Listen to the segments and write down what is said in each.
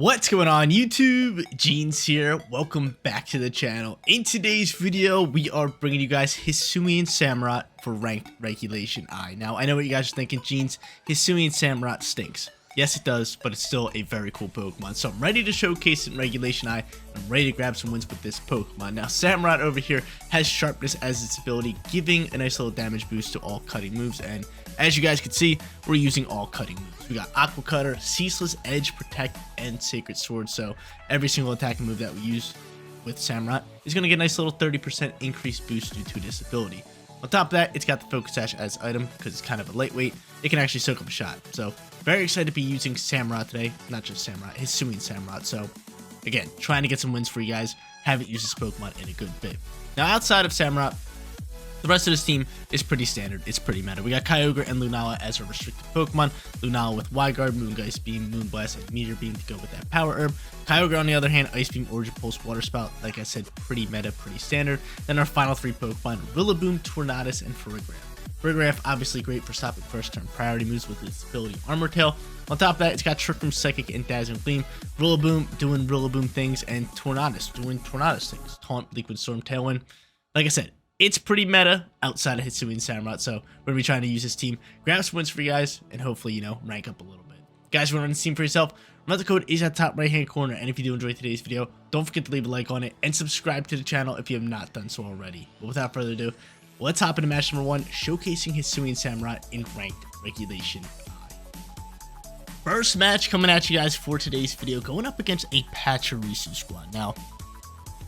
What's going on YouTube? Jeans here. Welcome back to the channel. In today's video, we are bringing you guys Hisuian Samurott for ranked regulation I. Now, I know what you guys are thinking, Jeans. Hisuian Samurott stinks. Yes, it does, but it's still a very cool Pokemon. So I'm ready to showcase it in regulation I. I'm ready to grab some wins with this Pokemon. Now, Samurott over here has Sharpness as its ability, giving a nice little damage boost to all cutting moves. And as you guys can see, we're using all cutting moves. We got Aqua Cutter, Ceaseless Edge, Protect, and Sacred Sword. So every single attacking move that we use with Samurott is going to get a nice little 30% increased boost due to this ability. On top of that, it's got the Focus Sash as item because it's kind of a lightweight. It can actually soak up a shot. So very excited to be using Samurott today. Not just Samurott, Hisuian Samurott. So again, trying to get some wins for you guys. Haven't used this Pokemon in a good bit. Now outside of Samurott, the rest of this team is pretty standard. It's pretty meta. We got Kyogre and Lunala as our restricted Pokemon. Lunala with Wide Guard, Moongeist Beam, Moonblast, and Meteor Beam to go with that Power Herb. Kyogre, on the other hand, Ice Beam, Origin Pulse, Water Spout. Like I said, pretty meta, pretty standard. Then our final three Pokemon, Rillaboom, Tornadus, and Farigiraf. Farigiraf, obviously great for stopping first turn priority moves with its ability Armor Tail. On top of that, it's got Trick Room, Psychic, and Dazzling Gleam. Rillaboom doing Rillaboom things, and Tornadus doing Tornadus things. Taunt, Liquid Storm, Tailwind. Like I said, it's pretty meta outside of Hisuian Samurott, so we're going to be trying to use this team, grab some wins for you guys, and hopefully, rank up a little bit. Guys, you want to run this team for yourself? Remember the code is at the top right-hand corner, and if you do enjoy today's video, don't forget to leave a like on it, and subscribe to the channel if you have not done so already. But without further ado, let's hop into match number 1, showcasing Hisuian Samurott in ranked regulation I. First match coming at you guys for today's video, going up against a Pachirisu squad. Now,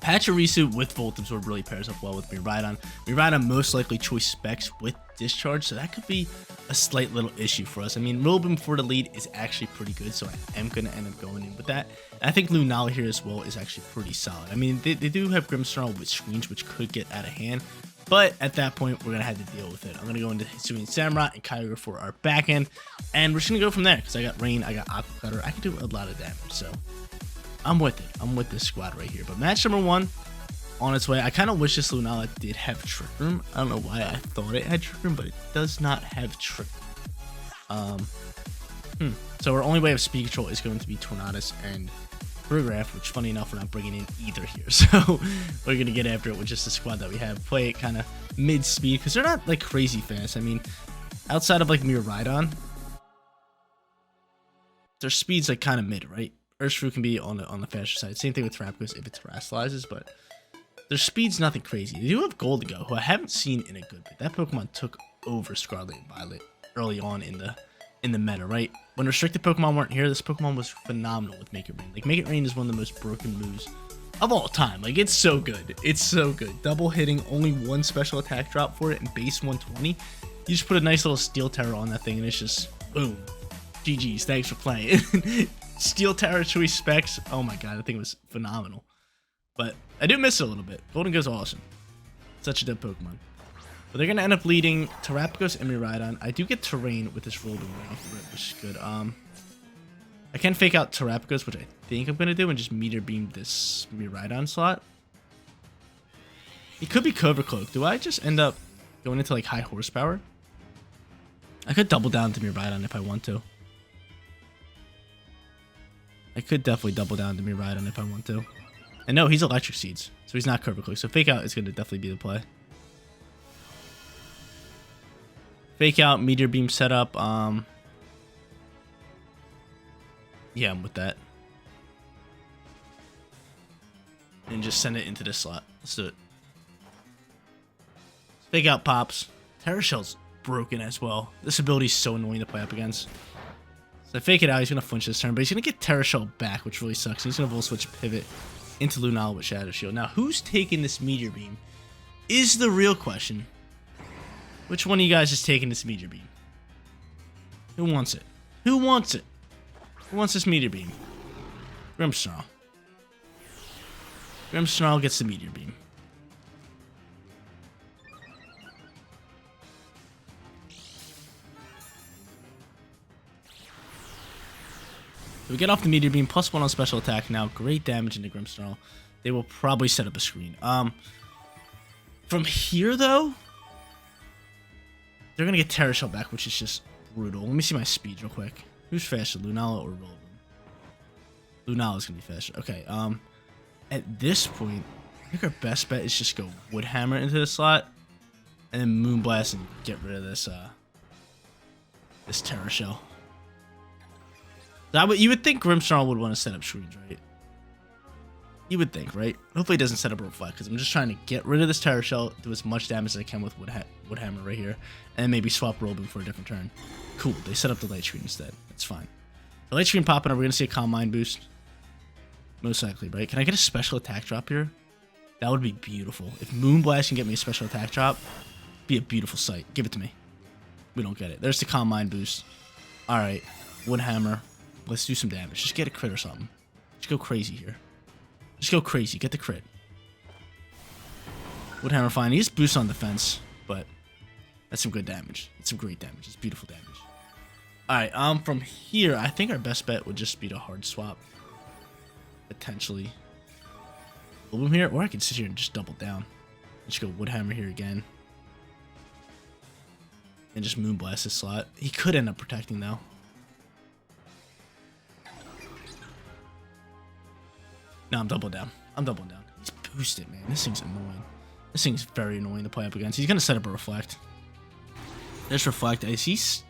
Pachirisu with Volt Absorb really pairs up well with Miraidon. Miraidon most likely choice specs with Discharge, so that could be a slight little issue for us. I mean, Rillaboom for the lead is actually pretty good, so I am going to end up going in with that. And I think Lunala here as well is actually pretty solid. I mean, they do have Grimmsnarl with Screens, which could get out of hand, but at that point, we're going to have to deal with it. I'm going to go into Hisuian Samurott and Kyogre for our back end, and we're just going to go from there, because I got Rain, I got Aqua Cutter, I can do a lot of damage, so I'm with it. I'm with this squad right here. But match number 1 on its way. I kind of wish this Lunala did have Trick Room. I don't know why I thought it had Trick Room, but it does not have Trick Room. So our only way of speed control is going to be Tornadus and Farigiraf, which funny enough we're not bringing in either here. So we're going to get after it with just the squad that we have. Play it kind of mid-speed because they're not like crazy fast. I mean, outside of like Miraidon, their speed's like kind of mid, right? Urshifu can be on the faster side. Same thing with Terrapagos if it terastallizes, but their speed's nothing crazy. They do have Goldigo, who I haven't seen in a good bit. That Pokemon took over Scarlet and Violet early on in the meta, right? When restricted Pokemon weren't here, this Pokemon was phenomenal with Make It Rain. Like, Make It Rain is one of the most broken moves of all time. Like, it's so good. It's so good. Double hitting, only one special attack drop for it, and base 120. You just put a nice little Steel Terror on that thing, and it's just, boom. GG's, thanks for playing. Steel Terror choice specs. Oh my god, I think it was phenomenal. But I do miss it a little bit. Goldengo's awesome. Such a dope Pokemon. But they're going to end up leading Terrapagos and Miraidon. I do get Terrain with this Rillaboom right off the rip, which is good. I can fake out Terrapagos, which I think I'm going to do, and just Meteor Beam this Miraidon slot. It could be Cobra Cloak. Do I just end up going into like high horsepower? I could double down to Miraidon if I want to. I could definitely double down to Miraidon if I want to. And no, he's Electric Seeds, so he's not Cobra Cloak. So Fake Out is going to definitely be the play. Fake Out, Meteor Beam setup. Yeah, I'm with that. And just send it into this slot. Let's do it. Fake Out pops. Terra Shell's broken as well. This ability is so annoying to play up against. So Fake It Out, he's going to flinch this turn, but he's going to get Terra Shell back, which really sucks. He's going to Volt Switch Pivot into Lunala with Shadow Shield. Now, who's taking this Meteor Beam is the real question. Which one of you guys is taking this Meteor Beam? Who wants it? Who wants it? Who wants this Meteor Beam? Grimmsnarl. Grimmsnarl gets the Meteor Beam. We get off the Meteor Beam, +1 on special attack now. Great damage into Grimmsnarl. They will probably set up a screen. From here, though, they're going to get Terra Shell back, which is just brutal. Let me see my speed real quick. Who's faster, Lunala or Rillaboom? Lunala's gonna be faster. Okay, at this point, I think our best bet is just go Woodhammer into the slot, and then Moonblast and get rid of this this Terra Shell. You would think Grimmsnarl would want to set up screens, right? You would think, right? Hopefully it doesn't set up a Reflect, because I'm just trying to get rid of this Terra Shell, do as much damage as I can with Woodhammer right here, and then maybe swap Rollboom for a different turn. Cool, they set up the Light Screen instead. That's fine. The Light Screen popping, are we going to see a Calm Mind boost? Most likely, right? Can I get a special attack drop here? That would be beautiful. If Moonblast can get me a special attack drop, be a beautiful sight. Give it to me. We don't get it. There's the Calm Mind boost. Alright, Woodhammer. Let's do some damage. Just get a crit or something. Just go crazy here. Just go crazy. Get the crit. Woodhammer fine. He just boosts on defense, but that's some good damage. It's some great damage. It's beautiful damage. Alright, from here, I think our best bet would just be to hard swap. Potentially. Rollboom here, or I could sit here and just double down. Just go Woodhammer here again. And just Moonblast this slot. He could end up protecting though. No, I'm double down. I'm doubling down. He's boosted, man. This thing's annoying. This thing's very annoying to play up against. He's gonna set up a Reflect. There's Reflect. He's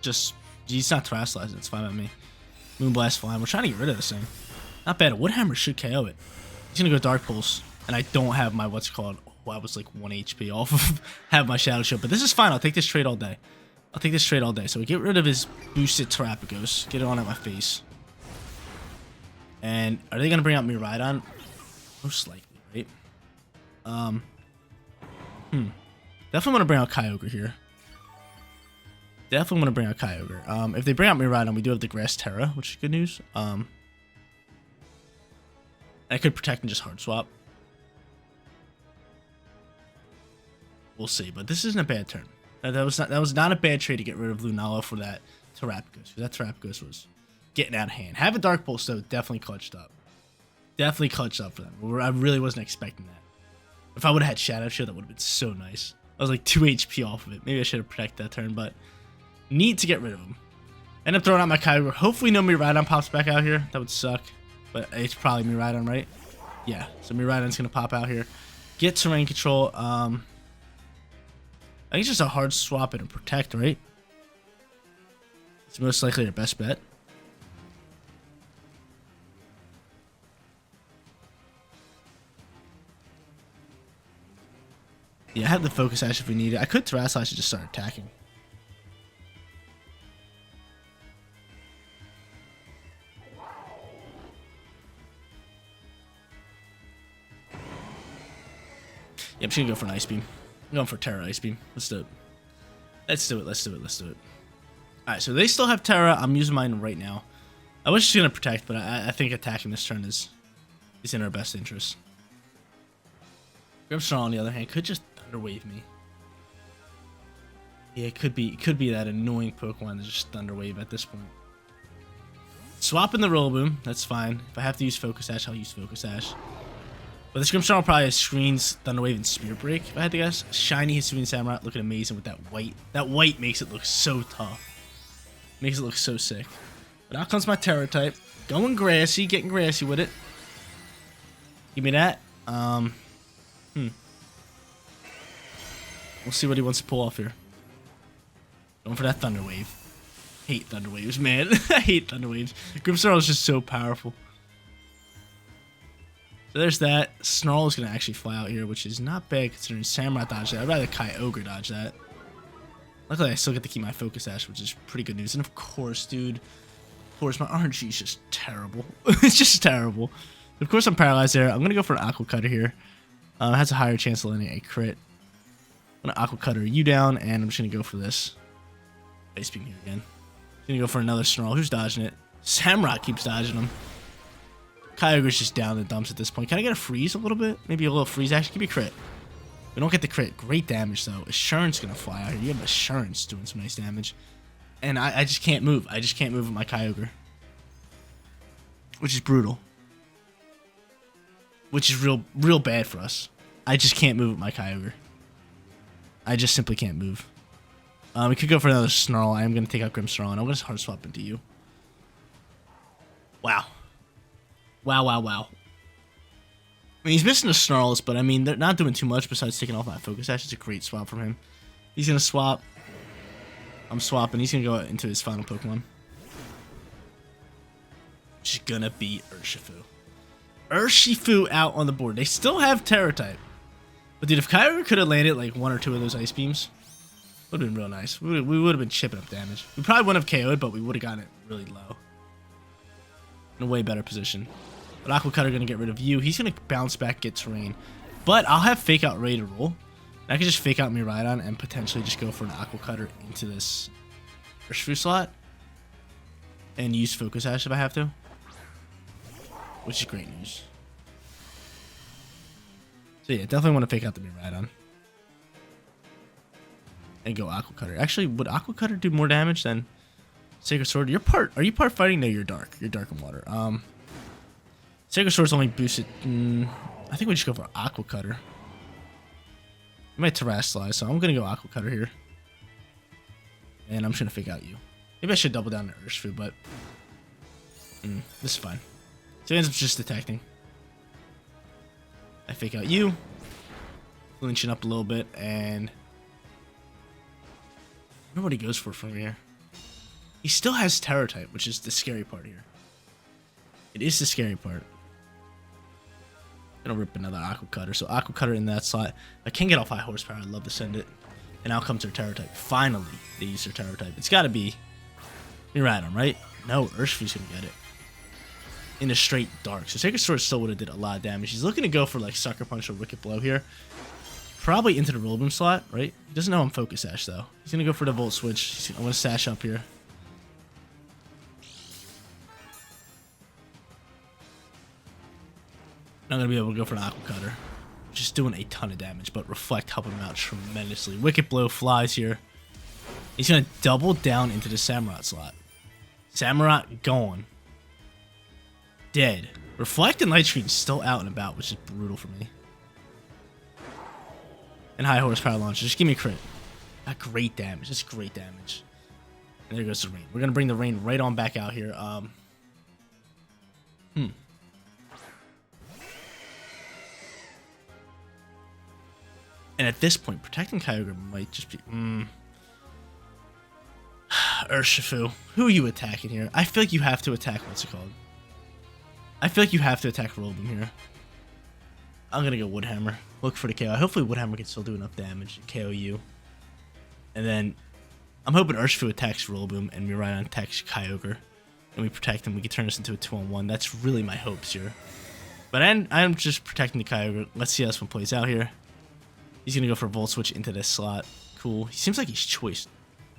not Terastallizing. It's fine with me. Moonblast fine. We're trying to get rid of this thing. Not bad. A Woodhammer should KO it. He's gonna go Dark Pulse, and I don't have my what's it called. Oh, I was like 1 HP off of have my Shadow Shield, but this is fine. I'll take this trade all day. I'll take this trade all day. So we get rid of his boosted Terapagos. Get it on at my face. And are they gonna bring out Miraidon? Most likely, right? Definitely want to bring out Kyogre here. Definitely want to bring out Kyogre. If they bring out Miraidon, we do have the Grass Terra, which is good news. I could protect and just hard swap. We'll see, but this isn't a bad turn. That was not a bad trade to get rid of Lunala for that Terapagos. That Terapagos was getting out of hand. Have a Dark Pulse though, definitely clutched up. Definitely clutched up for them. I really wasn't expecting that. If I would have had Shadow Shield, that would have been so nice. I was like 2 HP off of it. Maybe I should have protected that turn, but need to get rid of him. End up throwing out my Kyogre. Hopefully no Miraidon pops back out here. That would suck. But it's probably Miraidon, right? Yeah, so Miraidon's going to pop out here. Get terrain control. I think it's just a hard swap it and protect, right? It's most likely our best bet. Yeah, I have the Focus Sash if we need it. I could Terrasilize and just start attacking. Yeah, I'm just gonna go for an Ice Beam. I'm going for Terra Ice Beam. Let's do it. Let's do it. Let's do it. Let's do it. Alright, so they still have Terra. I'm using mine right now. I was just gonna protect, but I think attacking this turn is in our best interest. Grimmsnarl, on the other hand, could just Thunder Wave me. Yeah, it could be that annoying Pokemon that just Thunder Wave at this point. Swapping the Rillaboom, that's fine. If I have to use Focus Sash, I'll use Focus Sash. But this Grimmsnarl probably has Screens, Thunder Wave, and Spirit Break, if I had to guess. Shiny Hisuian Samurott looking amazing with that white. That white makes it look so tough. Makes it look so sick. But out comes my Terra type. Going grassy, getting grassy with it. Give me that. We'll see what he wants to pull off here. Going for that Thunder Wave. Hate Thunder Waves, man. I hate Thunder Waves. Grimmsnarl is just so powerful. So there's that. Snarl is going to actually fly out here, which is not bad considering Samurott dodged that. I'd rather Kyogre dodge that. Luckily, I still get to keep my Focus Sash, which is pretty good news. And of course, dude, of course, my RNG is just terrible. It's just terrible. Of course, I'm paralyzed there. I'm going to go for an Aqua Cutter here. It has a higher chance of landing a crit. I'm going to Aqua Cutter you down, and I'm just going to go for this. Ice Beam here again. I'm going to go for another Snarl. Who's dodging it? Samurott keeps dodging them. Kyogre's just down the dumps at this point. Can I get a freeze a little bit? Maybe a little freeze action. Give me a crit. We don't get the crit. Great damage, though. Assurance going to fly out here. You have Assurance doing some nice damage. And I just can't move. I just can't move with my Kyogre. Which is brutal. Which is real bad for us. I just can't move with my Kyogre. I just simply can't move. We could go for another Snarl. I am going to take out Grimmsnarl, and I'm going to hard swap into you. Wow. Wow, wow, wow. I mean, he's missing the snarls, but I mean, they're not doing too much besides taking off my focus ash. It's a great swap from him. He's going to swap. I'm swapping. He's going to go into his final Pokemon. Which is going to be Urshifu. Urshifu out on the board. They still have Terra type. But dude, if Kyogre could have landed like 1 or 2 of those Ice Beams, would have been real nice. We would have been chipping up damage. We probably wouldn't have KO'd, but we would have gotten it really low. In a way better position. But Aqua Cutter going to get rid of you. He's going to bounce back, get Terrain. But I'll have Fake Out ready to roll. I can just Fake Out Miraidon and potentially just go for an Aqua Cutter into this Urshifu slot. And use Focus Ash if I have to. Which is great news. So yeah, definitely want to Fake Out the Miraidon. And go Aqua Cutter. Actually, would Aqua Cutter do more damage than Sacred Sword? Are you part fighting? No, you're dark. You're dark in water. Sacred Sword's only boosted. I think we just go for Aqua Cutter. We might Terrasilize, so I'm gonna go Aqua Cutter here. And I'm just gonna Fake Out you. Maybe I should double down to Urshifu, but this is fine. So it ends up just detecting. I Fake Out you. Flinching up a little bit, and I don't know what he goes for from here. He still has Terra type, which is the scary part here. It is the scary part. Gonna rip another Aqua Cutter. So Aqua Cutter in that slot. I can get off high horsepower. I'd love to send it. And out comes their Terra type. Finally, they use their Terra type. It's gotta be Miraidon, right? No, Urshifu's gonna get it. In a straight dark. So Sacred Sword still would have did a lot of damage. He's looking to go for like Sucker Punch or Wicked Blow here. Probably into the Rillaboom slot, right? He doesn't know I'm Focus Sash though. He's gonna go for the Volt Switch. I want to Sash up here. Not gonna be able to go for an Aqua Cutter. Just doing a ton of damage, but Reflect helping him out tremendously. Wicked Blow flies here. He's gonna double down into the Samurott slot. Samurott gone. Dead. Reflect and Light Screen still out and about, which is brutal for me. And high horsepower launcher. Just give me a crit. That's great damage. That's great damage. And there goes the rain. We're gonna bring the rain right on back out here. And at this point, protecting Kyogre might just be... Urshifu. Who are you attacking here? I feel like you have to attack... What's it called? I feel like you have to attack Rillaboom here. I'm going to go Woodhammer. Look for the KO. Hopefully Woodhammer can still do enough damage to KO you. And then... I'm hoping Urshifu attacks Rillaboom and Miraidon attacks Kyogre. And we protect him. We can turn this into a 2-on-1. That's really my hopes here. But I'm just protecting the Kyogre. Let's see how this one plays out here. He's going to go for Volt Switch into this slot. Cool. He seems like he's choiced.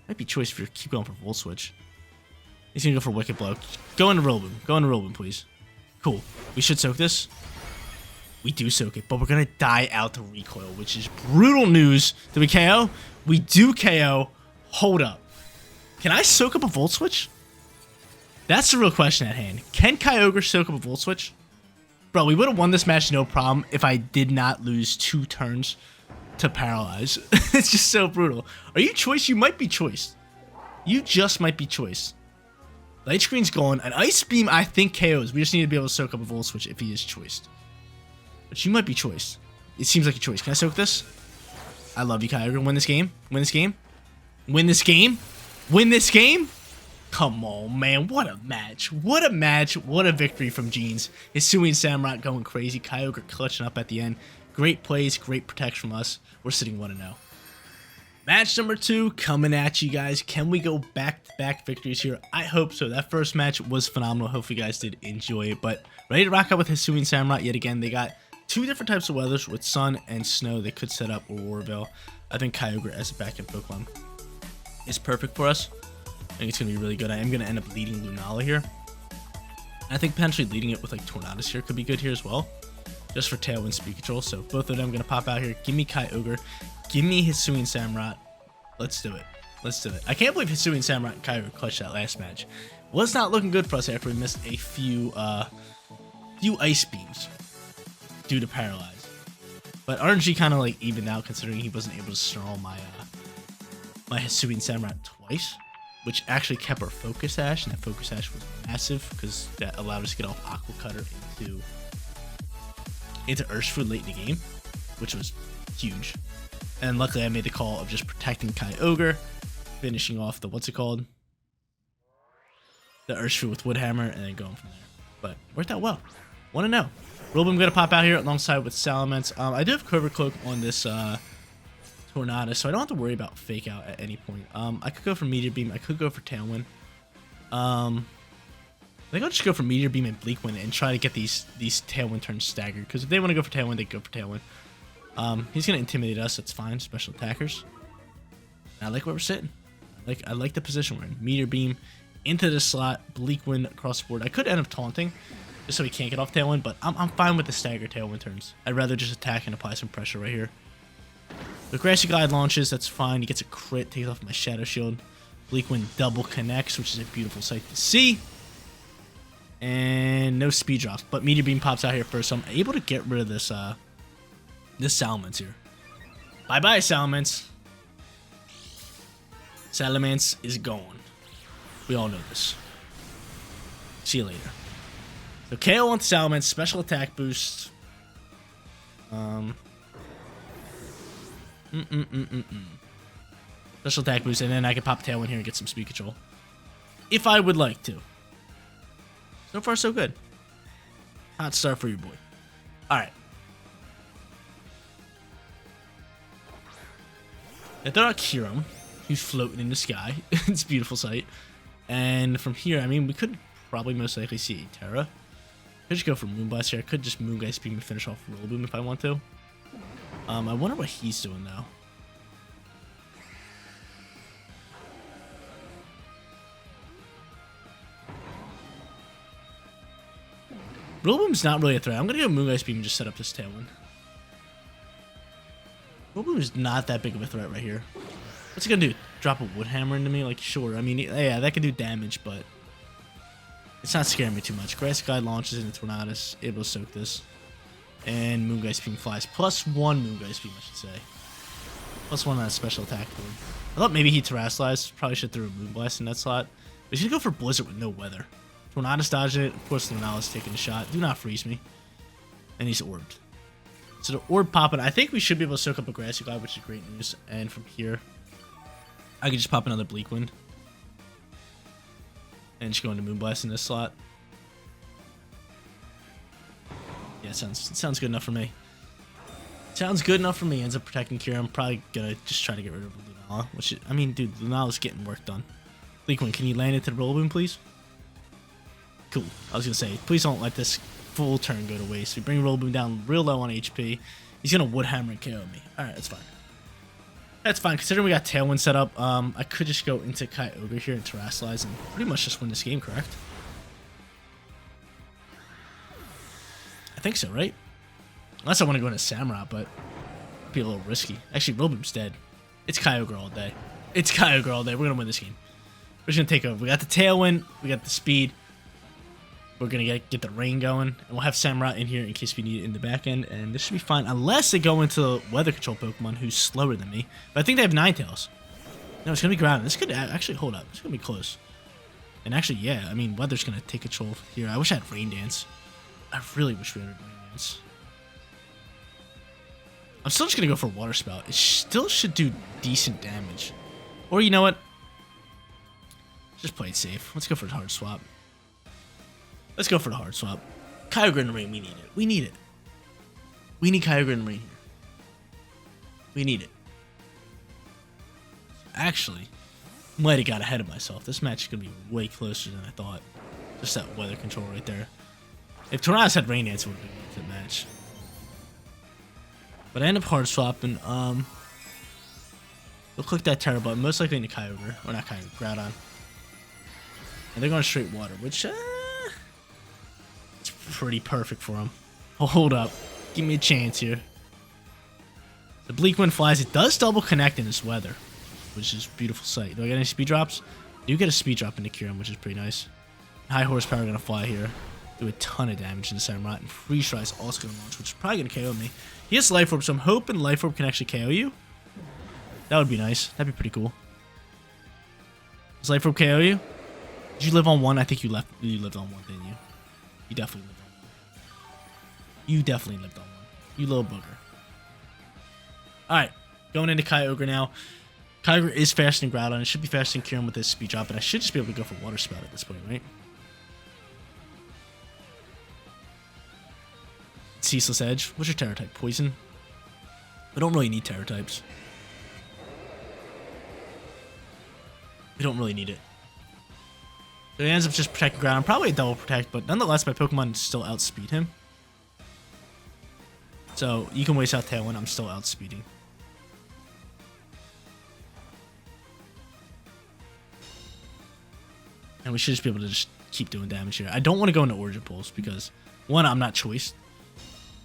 Might be choiced if you keep going for Volt Switch. He's going to go for Wicked Blow. Go into Rillaboom. Go into Rillaboom, please. Cool. We should soak this. We do soak it, but we're going to die out to Recoil, which is brutal news. Did we KO? We do KO. Hold up. Can I soak up a Volt Switch? That's the real question at hand. Can Kyogre soak up a Volt Switch? Bro, we would have won this match no problem if I did not lose 2 turns to Paralyze. It's just so brutal. Are you choiced? You might be choiced. You just might be choiced. Light Screen's gone. An Ice Beam, I think, KOs. We just need to be able to soak up a Volt Switch if he is choiced. But you might be choiced. It seems like a choice. Can I soak this? I love you, Kyogre. Win this game. Win this game. Win this game. Win this game. Come on, man. What a match. What a match. What a victory from Jeans. Hisuian Samurott going crazy. Kyogre clutching up at the end. Great plays. Great protection from us. We're sitting 1-0. Match number 2 coming at you guys. Can we go back-to-back victories here? I hope so. That first match was phenomenal. Hopefully you guys did enjoy it. But ready to rock out with Hisuian Samurott yet again. They got 2 different types of weathers with sun and snow. They could set up a Warville. I think Kyogre as a back-end Pokemon is perfect for us. I think it's going to be really good. I am going to end up leading Lunala here. And I think potentially leading it with like Tornadus here could be good here as well. Just for Tailwind Speed Control. So both of them going to pop out here. Give me Kyogre. Give me Hisuian Samurott. Let's do it. Let's do it. I can't believe Hisuian Samurott and Kyogre clutched that last match. Was not looking good for us after we missed a few Ice Beams due to Paralyze. But RNG kind of like evened out considering he wasn't able to snarl my Hisuian Samurott twice, which actually kept our Focus Sash, and that Focus Sash was massive because that allowed us to get off Aqua Cutter into Urshifu late in the game, which was huge. And luckily I made the call of just protecting Kyogre, finishing off the, what's it called? The Urshifu with Wood Hammer, and then going from there. But worked out well. 1-0. Rillaboom gonna pop out here alongside with Salamence. I do have Quiver Cloak on this Tornado, so I don't have to worry about Fake Out at any point. I could go for Meteor Beam. I could go for Tailwind. I think I'll just go for Meteor Beam and Bleak Wind and try to get these Tailwind turns staggered. Because if they want to go for Tailwind, they go for Tailwind. He's gonna intimidate us. That's fine. Special attackers. And I like where we're sitting. I like the position we're in. Meteor Beam into the slot. Bleak Wind across the board. I could end up taunting, just so he can't get off Tailwind. But I'm fine with the staggered Tailwind turns. I'd rather just attack and apply some pressure right here. The Grassy Glide launches, that's fine. He gets a crit, takes off my Shadow Shield. Bleak Wind double connects, which is a beautiful sight to see. And no speed drops, but Meteor Beam pops out here first, so I'm able to get rid of this Salamence here. Bye-bye, Salamence. Salamence is gone. We all know this. See you later. So KO on Salamence, special attack boost. Special attack boost, and then I can pop Tailwind here and get some speed control. If I would like to. So far, so good. Hot start for your boy. Alright. I throw out Kiram, who's floating in the sky. It's a beautiful sight. And from here, I mean, we could probably most likely see a Terra. Could just go for Moonblast here. I could just Moongeist Beam and finish off Rillaboom if I want to. I wonder what he's doing though. Rillaboom's not really a threat. I'm gonna go Moongeist Beam and just set up this Tailwind. Rillaboom is not that big of a threat right here. What's it gonna do? Drop a Wood Hammer into me? Like, sure. I mean, yeah, that could do damage, but it's not scaring me too much. Grass Guide launches into Tornadus, able to soak this. And Moongeist Beam flies. +1 Moongeist Beam, I should say. +1 on that special attack board. I thought maybe he Terrasalized. Probably should throw a Moonblast in that slot. But he's gonna go for Blizzard with no weather. Tornadus dodged it. Of course, Lunala's taking a shot. Do not freeze me. And he's orbed. So the orb popping. I think we should be able to soak up a Grassy Glide, which is great news. And from here, I could just pop another Bleak Wind. And just go into Moonblast in this slot. Yeah, sounds good enough for me. Sounds good enough for me. Ends up protecting Kira. I'm probably gonna just try to get rid of Lunala. Which is, I mean, dude, Lunala's getting work done. Bleak Wind, can you land into the Rillaboom, please? Cool. I was gonna say, please don't let this full turn go to waste. We bring Rillaboom down real low on HP. He's gonna Wood Hammer and KO me. Alright, that's fine. That's fine. Considering we got Tailwind set up, I could just go into Kyogre here and Terrasilize and pretty much just win this game, correct? I think so, right? Unless I want to go into Samurott, but it'd be a little risky. Actually, Rillaboom's dead. It's Kyogre all day. It's Kyogre all day. We're gonna win this game. We're just gonna take over. We got the Tailwind. We got the speed. We're gonna get the rain going, and we'll have Samurott in here in case we need it in the back end, and this should be fine. Unless they go into Weather Control Pokemon, who's slower than me. But I think they have Ninetales. No, it's gonna be grounded. This could actually hold up. It's gonna be close. And actually, yeah, I mean, Weather's gonna take control here. I wish I had Rain Dance. I really wish we had Rain Dance. I'm still just gonna go for Water Spout. It still should do decent damage. Or you know what? Just play it safe. Let's go for the hard swap. Let's go for the hard swap. Kyogre in the rain, we need it. We need it. We need Kyogre in the rain here. We need it. Actually, might have got ahead of myself. This match is going to be way closer than I thought. Just that weather control right there. If Tornadus had Rain Dance, it would have been a good match. But I end up hard swapping. We'll click that Terra button, most likely into Kyogre. Or not Kyogre, Groudon. And they're going straight water, which... it's pretty perfect for him. Hold up. Give me a chance here. The Bleak Wind flies. It does double connect in this weather, which is a beautiful sight. Do I get any speed drops? I do get a speed drop into Kiram, which is pretty nice. High horsepower going to fly here. Do a ton of damage into Samurott. And Freeze Try is also going to launch, which is probably going to KO me. He has Life Orb, so I'm hoping Life Orb can actually KO you. That would be nice. That'd be pretty cool. Does Life Orb KO you? Did you live on 1? I think you lived on 1, didn't you? You definitely lived on 1. You definitely lived on 1. You little booger. Alright, going into Kyogre now. Kyogre is faster than Groudon. It should be faster than Kyurem with this speed drop, but I should just be able to go for Water Spout at this point, right? Ceaseless Edge. What's your Terra type? Poison? We don't really need Terra types. We don't really need it. So he ends up just protecting Groudon. Probably a double protect, but nonetheless, my Pokemon still outspeed him. So you can waste out Tailwind. I'm still outspeeding. And we should just be able to just keep doing damage here. I don't want to go into Origin Pulse because, 1, I'm not choiced.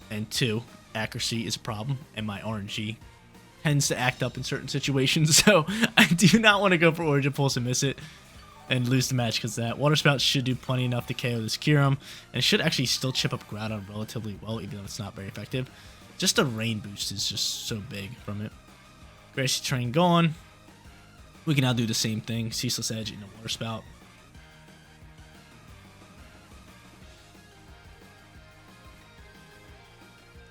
And 2, accuracy is a problem. And my RNG tends to act up in certain situations. So I do not want to go for Origin Pulse and miss it and lose the match because that. Water Spout should do plenty enough to KO this Kyurem. And it should actually still chip up Groudon relatively well, even though it's not very effective. Just the rain boost is just so big from it. Grassy Terrain gone. We can now do the same thing. Ceaseless Edge into Water Spout.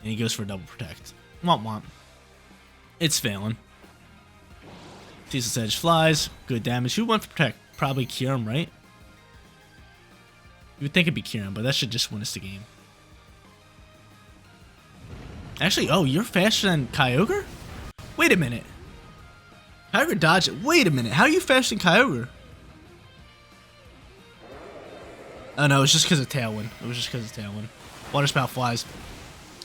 And he goes for a double protect. Womp. It's failing. Ceaseless Edge flies. Good damage. Who went for protect? Probably Kyurem, right? You would think it'd be Kyurem, but that should just win us the game. Actually, oh, you're faster than Kyogre? Wait a minute. Kyogre dodged it. Wait a minute. How are you faster than Kyogre? Oh no, it's just because of Tailwind. It was just because of Tailwind. Water Spout flies.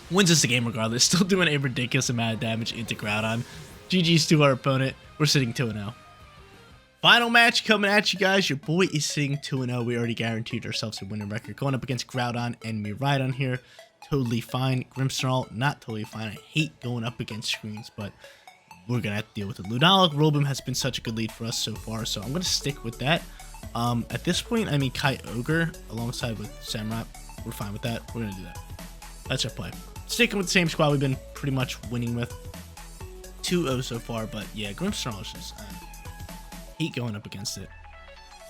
Wins us the game regardless. Still doing a ridiculous amount of damage into Groudon. GG's to our opponent. We're sitting 2-0. Final match coming at you guys. Your boy is sitting 2-0. We already guaranteed ourselves a winning record. Going up against Groudon and Miraidon here. Totally fine. Grimmsnarl, not totally fine. I hate going up against screens, but we're going to have to deal with it. Lunala, Rotom has been such a good lead for us so far, so I'm going to stick with that. At this point, I mean, Kyogre alongside with Samurott, we're fine with that. We're going to do that. That's our play. Sticking with the same squad we've been pretty much winning with. 2-0 so far, but yeah, Grimmsnarl is just, hate going up against it.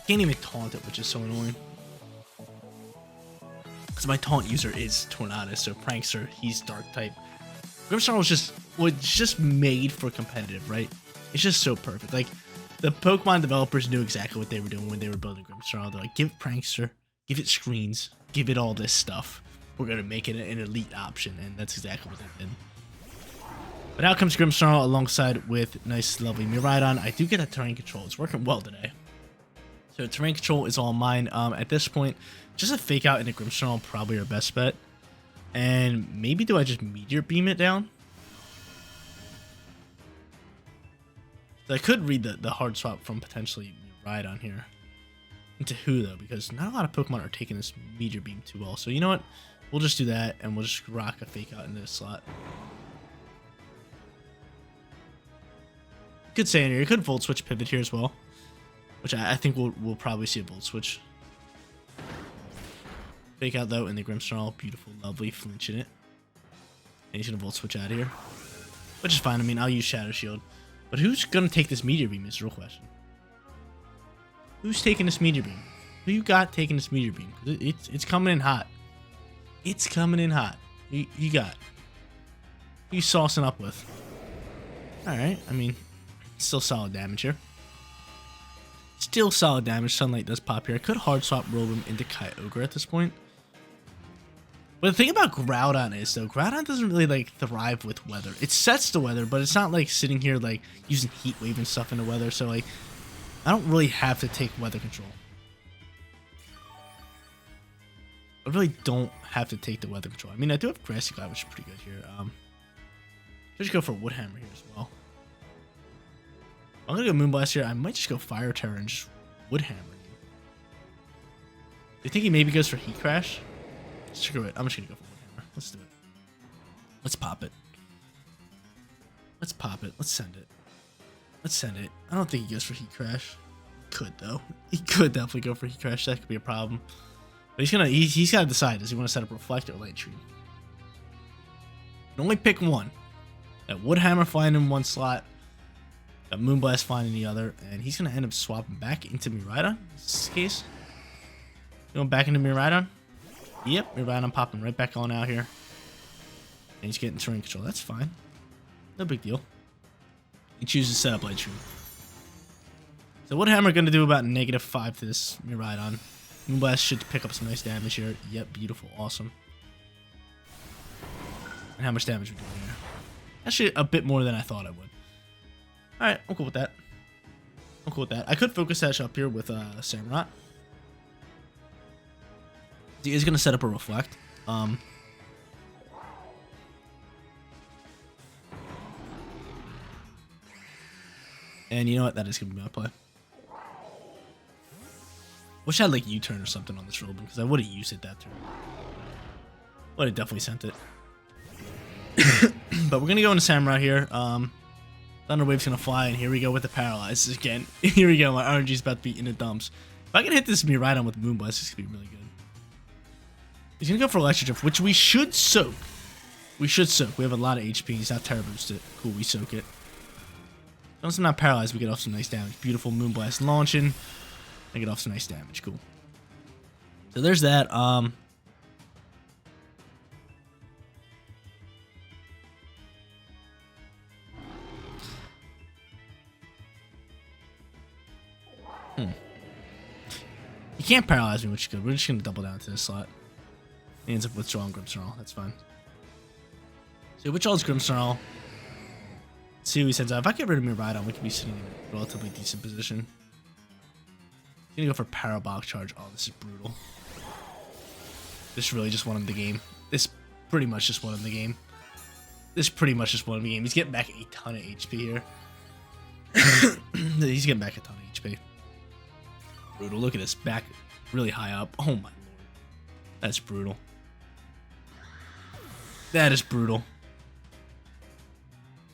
Can't even taunt it, which is so annoying. Because my taunt user is Tornadus, so Prankster, he's Dark type. Grimmsnarl was just made for competitive, right? It's just so perfect. Like, the Pokemon developers knew exactly what they were doing when they were building Grimmsnarl. They're like, give it Prankster, give it screens, give it all this stuff. We're going to make it an elite option, and that's exactly what they did. But out comes Grimmsnarl alongside with nice, lovely Miraidon. I do get a terrain control. It's working well today. So terrain control is all mine. At this point, just a fake out into Grimmsnarl, probably our best bet. And maybe do I just Meteor Beam it down? So I could read the hard swap from potentially Miraidon here. Into who though? Because not a lot of Pokemon are taking this Meteor Beam too well. So you know what? We'll just do that and we'll just rock a fake out into this slot. Could say in here. You could Volt Switch pivot here as well. Which I think we'll probably see a Volt Switch. Fake out though in the Grimmsnarl. Beautiful, lovely, flinching it. And he's gonna Volt Switch out of here. Which is fine. I mean, I'll use Shadow Shield. But who's gonna take this Meteor Beam is the real question. Who's taking this Meteor Beam? Who you got taking this Meteor Beam? It's coming in hot. It's coming in hot. You got. Who you saucing up with? Alright, I mean, still solid damage here. Still solid damage. Sunlight does pop here. I could hard swap Rotom into Kyogre at this point. But the thing about Groudon is, though, Groudon doesn't really, like, thrive with weather. It sets the weather, but it's not, like, sitting here, like, using Heat Wave and stuff in the weather. So, like, I don't really have to take weather control. I really don't have to take the weather control. I mean, I do have Grassy Glide, which is pretty good here. Just go for Wood Hammer here as well. I'm gonna go Moonblast here. I might just go Fire Terror and just Wood Hammer. Do you think he maybe goes for Heat Crash? Screw it. I'm just gonna go for Wood Hammer. Let's do it. Let's pop it. Let's pop it. Let's send it. Let's send it. I don't think he goes for Heat Crash. Could though. He could definitely go for Heat Crash. That could be a problem. But he's gotta decide. Does he want to set up Reflect or Light Tree? You can only pick one. That Wood Hammer flying in one slot. Got Moonblast flying in the other, and he's going to end up swapping back into Miraidon. Is this the case? Going back into Miraidon? Yep, Miraidon popping right back on out here. And he's getting terrain control. That's fine. No big deal. He chooses to set up Light Stream. So what Hammer going to do about -5 to this Miraidon? Moonblast should pick up some nice damage here. Yep, beautiful, awesome. And how much damage we're doing here? Actually, a bit more than I thought I would. Alright, I'm cool with that. I'm cool with that. I could focus Sash up here with Samurott. He is going to set up a Reflect. And you know what? That is going to be my play. Wish I had like U-turn or something on this Robin, because I would have used it that turn. Would have definitely sent it. But we're going to go into Samurott here. Thunder Wave's going to fly, and here we go with the Paralyze again. Here we go. My RNG's about to be in the dumps. If I can hit this Miraidon with Moonblast, this could be really good. He's going to go for Electric Drift, which we should soak. We should soak. We have a lot of HP. He's not Terra Boosted. Cool, we soak it. Once I'm not paralyzed, we get off some nice damage. Beautiful Moonblast launching. I get off some nice damage. Cool. So there's that. You can't paralyze me, which is good. We're just going to double down to this slot. He ends up withdrawing Grimmsnarl. That's fine. So he withdraws Grimmsnarl. See who he sends out. If I get rid of Miraidon, we can be sitting in a relatively decent position. He's going to go for Parabolic Charge. Oh, this is brutal. This really just won him the game. This pretty much just won him the game. This pretty much just won him the game. He's getting back a ton of HP here. He's getting back a ton of HP. Brutal. Look at this. Back really high up. Oh, my lord. That's brutal. That is brutal.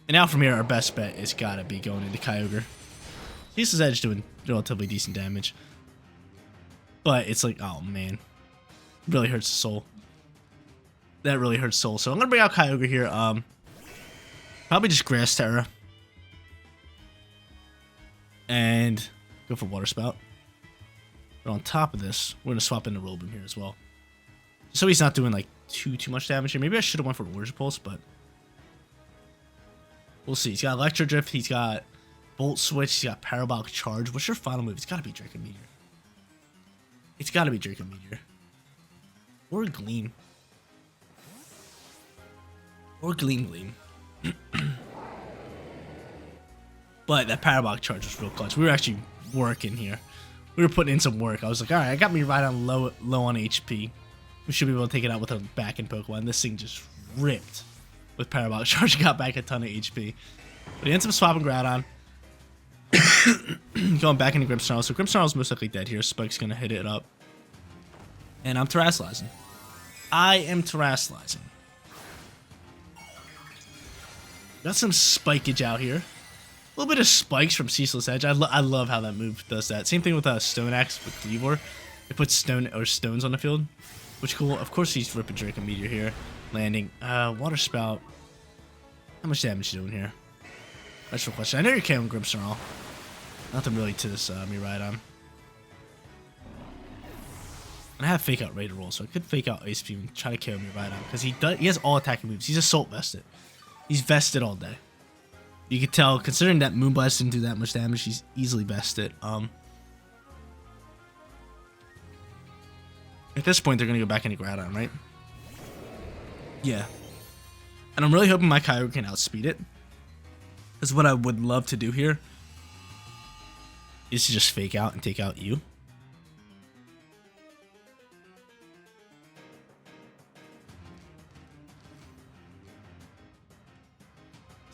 And now from here, our best bet is gotta be going into Kyogre. Ceaseless Edge doing relatively decent damage. But it's like, oh man. It really hurts the soul. That really hurts the soul. So I'm gonna bring out Kyogre here. Probably just Grass Terra. And go for Water Spout. But on top of this, we're gonna swap in the Rollboom here as well. So he's not doing like too much damage here. Maybe I should have went for Origin Pulse, but we'll see. He's got Electro Drift. He's got Volt Switch. He's got Parabolic Charge. What's your final move? It's got to be Draco Meteor. It's got to be Draco Meteor. Or Gleam. Or Gleam. But that Parabolic Charge was real clutch. We were actually working here. We were putting in some work. I was like, alright, I got me right on low on HP. We should be able to take it out with a back-end Pokemon. This thing just ripped with Parabolic Charge. Got back a ton of HP. But he ends up swapping Groudon. Going back into Grimmsnarl. So Grimmsnarl's most likely dead here. Spike's going to hit it up. And I'm Terraslizing. I am Terraslizing. Got some Spikeage out here. A little bit of spikes from Ceaseless Edge. I love how that move does that. Same thing with Stone Axe with Cleavor. It puts stones on the field. Which cool. Of course he's ripping Draco Meteor here. Landing. Water Spout. How much damage you doing here? That's your question. I know you're KOing Grimmsnarl. Nothing really to this Miraidon. And I have Fake Out ready to roll, so I could Fake Out Ice Beam and try to KO Miraidon. Because he has all attacking moves. He's Assault Vested. He's vested all day. You could tell, considering that Moonblast didn't do that much damage, he's easily vested. At this point, they're going to go back into Groudon, right? Yeah. And I'm really hoping my Kyogre can outspeed it. Because what I would love to do here is to just Fake Out and take out you.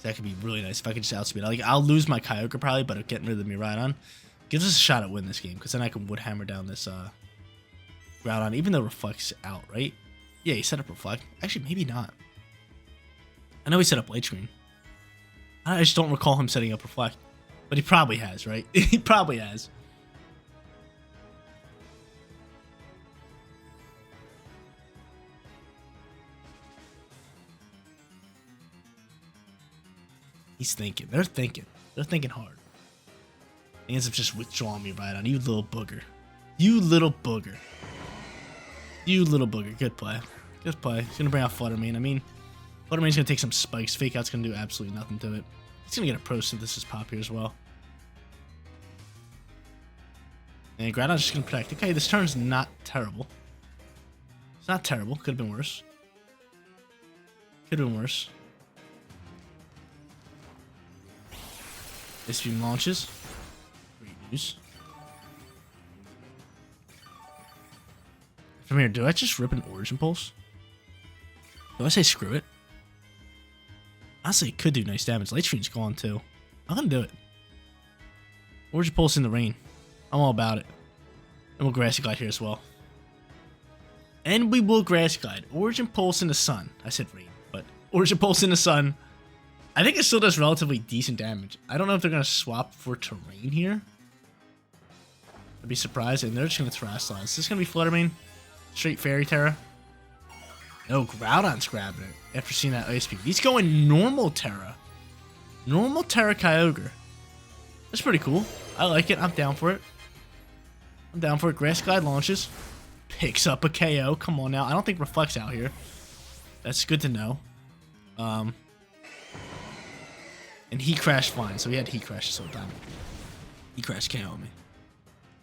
That could be really nice if I could just outspeed it. Like, I'll lose my Kyogre probably, but getting rid of the Miraidon gives us a shot at winning this game. Because then I can Wood Hammer down this Groudon, even though Reflect's out, right? Yeah, he set up Reflect. Actually, maybe not. I know he set up Light Screen. I just don't recall him setting up Reflect. But he probably has, right? He probably has. He's thinking. They're thinking. They're thinking hard. He ends up just withdrawing me right on. You little booger. You little booger. You little booger. Good play. Good play. He's going to bring out Fluttermane. I mean, Fluttermane's going to take some spikes. Fake Out's going to do absolutely nothing to it. He's going to get a Pro Synthesis pop here as well. And Groudon's just going to protect. Okay, this turn's not terrible. It's not terrible. Could have been worse. Could have been worse. This beam launches. Great news. From here, do I just rip an Origin Pulse? Do I say screw it? Honestly, it could do nice damage. Light Screen's gone too. I'm gonna do it. Origin Pulse in the rain. I'm all about it. And we'll Grassy Glide here as well. And we will Grassy Glide. Origin Pulse in the sun. I said rain, but Origin Pulse in the sun. I think it still does relatively decent damage. I don't know if they're gonna swap for terrain here. I'd be surprised, and they're just gonna Terrasilize. Is this gonna be Fluttermane? Straight Fairy Terra. No, Groudon's grabbing it after seeing that Ice Beam. He's going normal Terra. Normal Terra Kyogre. That's pretty cool. I like it. I'm down for it. I'm down for it. Grass Glide launches. Picks up a KO. Come on now. I don't think Reflect's out here. That's good to know. And he crashed fine, so he had Heat Crash this whole time. He crashed KO me.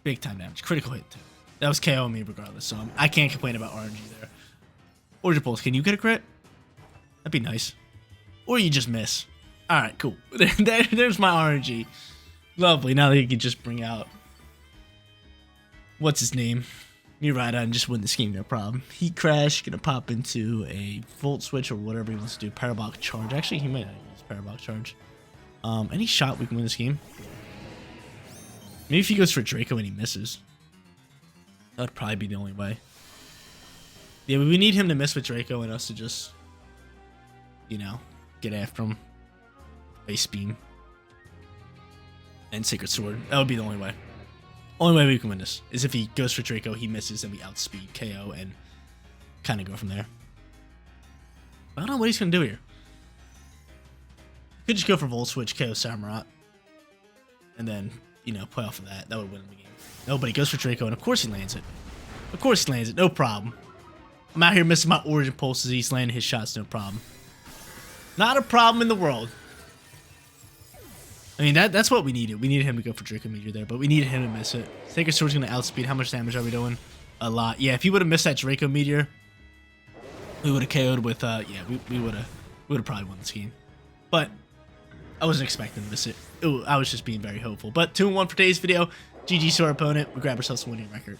Big time damage. Critical hit too. That was KO me regardless, so I can't complain about RNG there. Origin Pulse, can you get a crit? That'd be nice. Or you just miss. Alright, cool. There's my RNG. Lovely. Now that you can just bring out... What's his name? Miraidon and just win this game, no problem. Heat Crash, gonna pop into a Volt Switch or whatever he wants to do. Parabolic Charge. Actually, he might not use Parabolic Charge. Any shot we can win this game. Maybe if he goes for Draco and he misses. That would probably be the only way. Yeah, we need him to miss with Draco and us to just, you know, get after him. Ice Beam. And Sacred Sword. That would be the only way. Only way we can win this is if he goes for Draco, he misses, and we outspeed KO and kind of go from there. I don't know what he's going to do here. Could just go for Volt Switch, KO Samurott. And then, you know, play off of that. That would win the game. Nobody goes for Draco, and of course he lands it. Of course he lands it, no problem. I'm out here missing my Origin Pulses. He's landing his shots, no problem. Not a problem in the world. I mean, that's what we needed. We needed him to go for Draco Meteor there, but we needed him to miss it. Sacred Sword's going to outspeed. How much damage are we doing? A lot. Yeah, if he would have missed that Draco Meteor, we would have KO'd with, yeah, we would have probably won this game. But I wasn't expecting to miss it. Ooh, I was just being very hopeful. But 2-1 for today's video. GG to our opponent. We grab ourselves a winning record.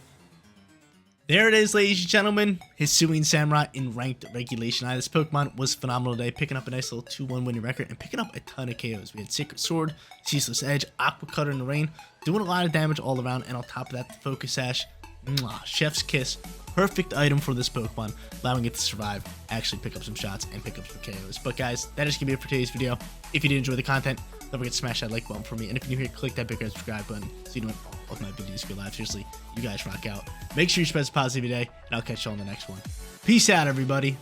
There it is, ladies and gentlemen. Hisuian Samurott in ranked regulation. This Pokemon was phenomenal today, picking up a nice little 2-1 winning record and picking up a ton of KOs. We had Sacred Sword, Ceaseless Edge, Aqua Cutter in the rain, doing a lot of damage all around, and on top of that, the Focus Sash. Mwah, Chef's Kiss. Perfect item for this Pokemon, allowing it to survive, actually pick up some shots, and pick up some KOs. But guys, that is going to be it for today's video. If you did enjoy the content, don't forget to smash that like button for me. And if you're new here, click that big red subscribe button so you don't miss all of my videos go live. Seriously, you guys rock out. Make sure you spread this positive every day, and I'll catch you all in the next one. Peace out, everybody.